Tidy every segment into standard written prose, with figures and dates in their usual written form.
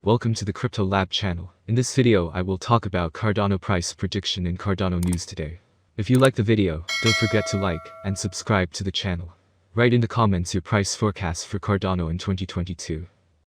Welcome to the Crypto Lab channel. In this video I will talk about Cardano price prediction and Cardano news today. If you like the video, don't forget to like and subscribe to the channel. Write in the comments your price forecast for Cardano in 2022.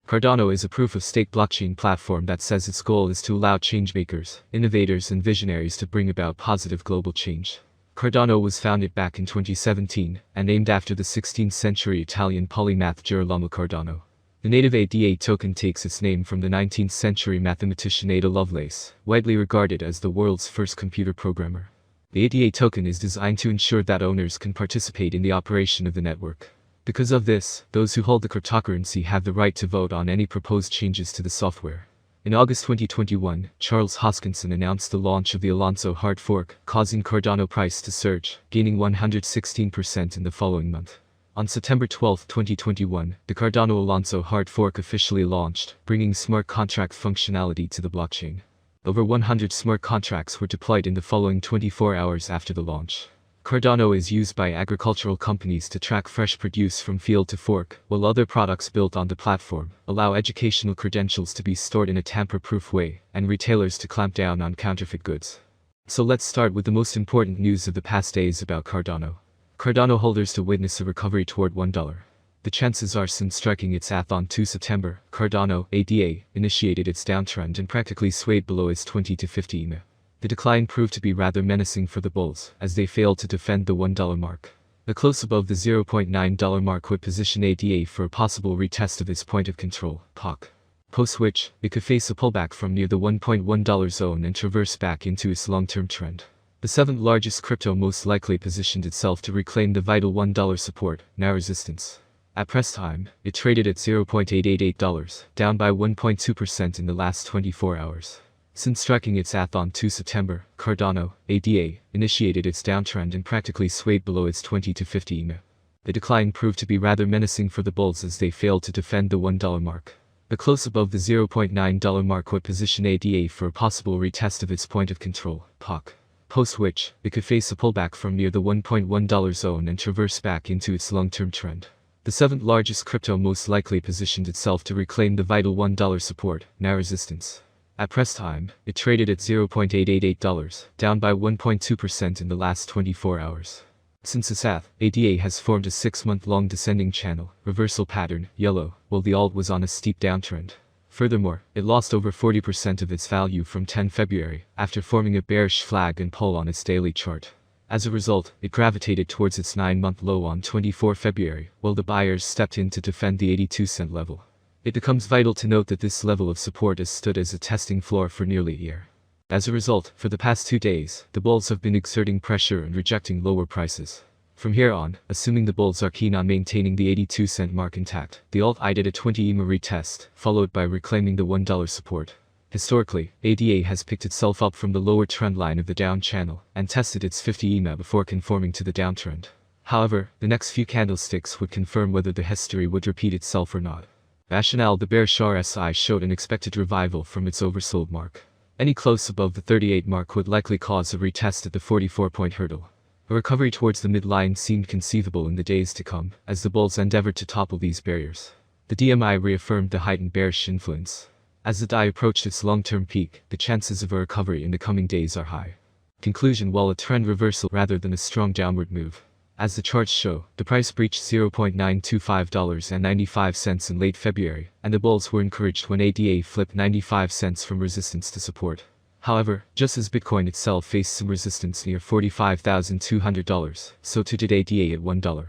Cardano is a proof-of-stake blockchain platform that says its goal is to allow changemakers, innovators and visionaries to bring about positive global change. Cardano was founded back in 2017 and named after the 16th century Italian polymath Girolamo Cardano. The native ADA token takes its name from the 19th century mathematician Ada Lovelace, widely regarded as the world's first computer programmer. The ADA token is designed to ensure that owners can participate in the operation of the network. Because of this, those who hold the cryptocurrency have the right to vote on any proposed changes to the software. In August 2021, Charles Hoskinson announced the launch of the Alonso hard fork, causing Cardano price to surge, gaining 116% in the following month. On September 12, 2021, the Cardano Alonso hard fork officially launched, bringing smart contract functionality to the blockchain. Over 100 smart contracts were deployed in the following 24 hours after the launch. Cardano is used by agricultural companies to track fresh produce from field to fork, while other products built on the platform allow educational credentials to be stored in a tamper-proof way, and retailers to clamp down on counterfeit goods. So let's start with the most important news of the past days about Cardano. Cardano holders to witness a recovery toward $1. The chances are since striking its path on 2 September, Cardano Ada initiated its downtrend and practically swayed below its 20 to 50 EMA. The decline proved to be rather menacing for the bulls, as they failed to defend the $1 mark. A close above the $0.9 mark would position ADA for a possible retest of its point of control, POC. Post which, it could face a pullback from near the $1.1 zone and traverse back into its long-term trend. The seventh largest crypto most likely positioned itself to reclaim the vital $1 support, now resistance. At press time, it traded at $0.888, down by 1.2% in the last 24 hours. Since striking its path on 2 September, Cardano Ada initiated its downtrend and practically swayed below its 20 to 50 EMA. The decline proved to be rather menacing for the bulls as they failed to defend the $1 mark. A close above the $0.9 mark would position ADA for a possible retest of its point of control, POC. Post which, it could face a pullback from near the $1.1 zone and traverse back into its long-term trend. The seventh largest crypto most likely positioned itself to reclaim the vital $1 support, now resistance. At press time, it traded at $0.888, down by 1.2% in the last 24 hours. Since its path, ADA has formed a 6-month-long descending channel, reversal pattern, yellow, while the alt was on a steep downtrend. Furthermore, it lost over 40% of its value from 10 February, after forming a bearish flag and pull on its daily chart. As a result, it gravitated towards its 9-month low on 24 February, while the buyers stepped in to defend the 82-cent level. It becomes vital to note that this level of support has stood as a testing floor for nearly a year. As a result, for the past 2 days, the bulls have been exerting pressure and rejecting lower prices. From here on, assuming the bulls are keen on maintaining the 82-cent mark intact, the alt eyed a 20 EMA retest, followed by reclaiming the $1 support. Historically, ADA has picked itself up from the lower trend line of the down channel and tested its 50 EMA before conforming to the downtrend. However, the next few candlesticks would confirm whether the history would repeat itself or not. Rationale: the bearish RSI showed an expected revival from its oversold mark. Any close above the 38 mark would likely cause a retest at the 44-point hurdle. A recovery towards the midline seemed conceivable in the days to come, as the bulls endeavored to topple these barriers. The DMI reaffirmed the heightened bearish influence. As the DAI approached its long-term peak, the chances of a recovery in the coming days are high. Conclusion: while a trend reversal rather than a strong downward move. As the charts show, the price breached $0.925.95 in late February, and the bulls were encouraged when ADA flipped 95 cents from resistance to support. However, just as Bitcoin itself faced some resistance near $45,200, so too did ADA at $1.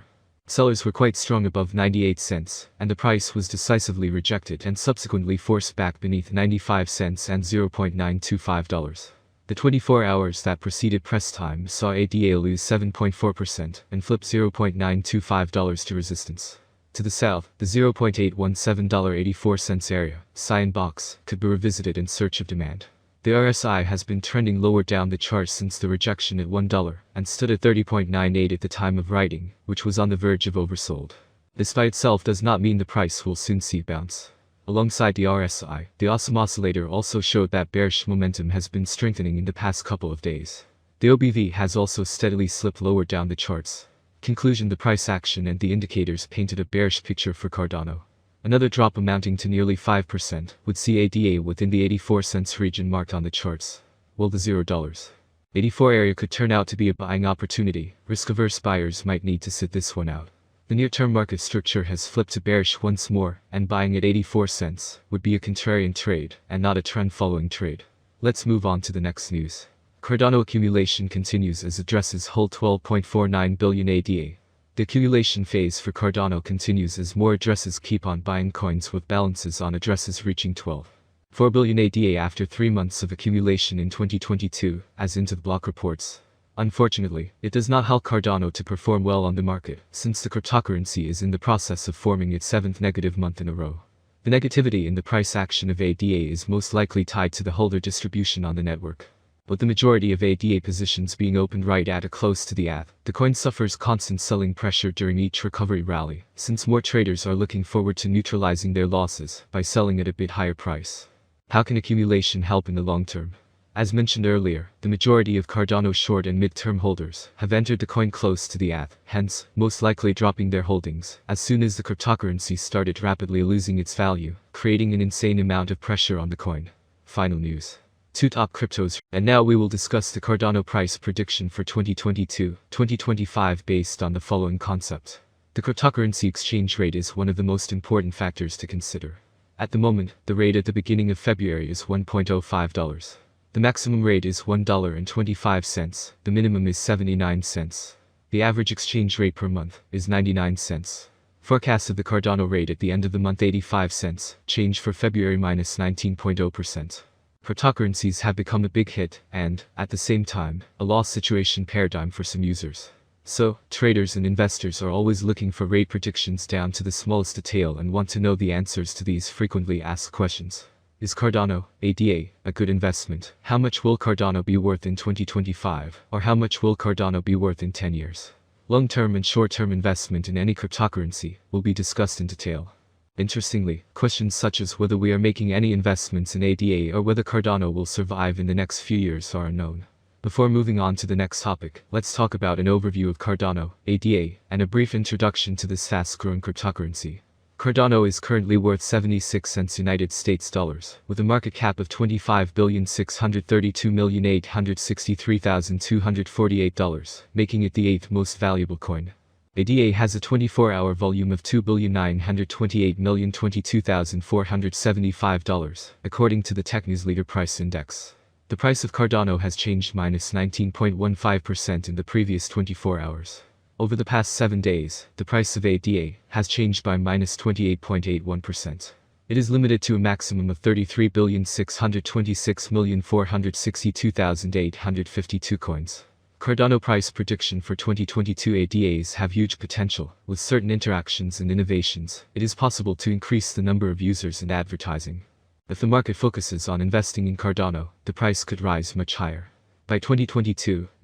Sellers were quite strong above 98 cents, and the price was decisively rejected and subsequently forced back beneath 95 cents and $0.925. The 24 hours that preceded press time saw ADA lose 7.4% and flip $0.925 to resistance. To the south, the $0.81784 area, cyan box, could be revisited in search of demand. The RSI has been trending lower down the chart since the rejection at $1 and stood at 30.98 at the time of writing, which was on the verge of oversold. This by itself does not mean the price will soon see a bounce. Alongside the RSI, the Awesome Oscillator also showed that bearish momentum has been strengthening in the past couple of days. The OBV has also steadily slipped lower down the charts. Conclusion: the price action and the indicators painted a bearish picture for Cardano. Another drop amounting to nearly 5% would see ADA within the 84 cents region marked on the charts, while the $0.84 area could turn out to be a buying opportunity. Risk-averse buyers might need to sit this one out. The near-term market structure has flipped to bearish once more, and buying at 84 cents would be a contrarian trade and not a trend-following trade. Let's move on to the next news. Cardano accumulation continues as addresses hold 12.49 billion ADA. The accumulation phase for Cardano continues as more addresses keep on buying coins with balances on addresses reaching 12.4 billion ADA after 3 months of accumulation in 2022, as Into the Block reports. Unfortunately, it does not help Cardano to perform well on the market, since the cryptocurrency is in the process of forming its 7th negative month in a row. The negativity in the price action of ADA is most likely tied to the holder distribution on the network. With the majority of ADA positions being opened right at or close to the ATH, the coin suffers constant selling pressure during each recovery rally, since more traders are looking forward to neutralizing their losses by selling at a bit higher price. How can accumulation help in the long term? As mentioned earlier, the majority of Cardano short and mid-term holders have entered the coin close to the ATH, hence, most likely dropping their holdings as soon as the cryptocurrency started rapidly losing its value, creating an insane amount of pressure on the coin. Final news. 2 top cryptos, and now we will discuss the Cardano price prediction for 2022-2025 based on the following concepts. The cryptocurrency exchange rate is one of the most important factors to consider. At the moment, the rate at the beginning of February is $1.05. The maximum rate is $1.25, the minimum is 79 cents. The average exchange rate per month is 99 cents. Forecast of the Cardano rate at the end of the month 85 cents, change for February minus 19.0%. Cryptocurrencies have become a big hit and, at the same time, a loss situation paradigm for some users. So, traders and investors are always looking for rate predictions down to the smallest detail and want to know the answers to these frequently asked questions. Is Cardano, ADA, a good investment? How much will Cardano be worth in 2025? Or how much will Cardano be worth in 10 years? Long-term and short-term investment in any cryptocurrency will be discussed in detail. Interestingly, questions such as whether we are making any investments in ADA or whether Cardano will survive in the next few years are unknown. Before moving on to the next topic, let's talk about an overview of Cardano, ADA, and a brief introduction to this fast-growing cryptocurrency. Cardano is currently worth 76 cents United States dollars, with a market cap of $25,632,863,248, making it the 8th most valuable coin. ADA has a 24-hour volume of $2,928,022,475, according to the Technews Leader Price Index. The price of Cardano has changed minus 19.15% in the previous 24 hours. Over the past 7 days, the price of ADA has changed by minus 28.81%. It is limited to a maximum of 33,626,462,852 coins. Cardano price prediction for 2022 ADAs have huge potential. With certain interactions and innovations, it is possible to increase the number of users and advertising. If the market focuses on investing in Cardano, the price could rise much higher. By 2022,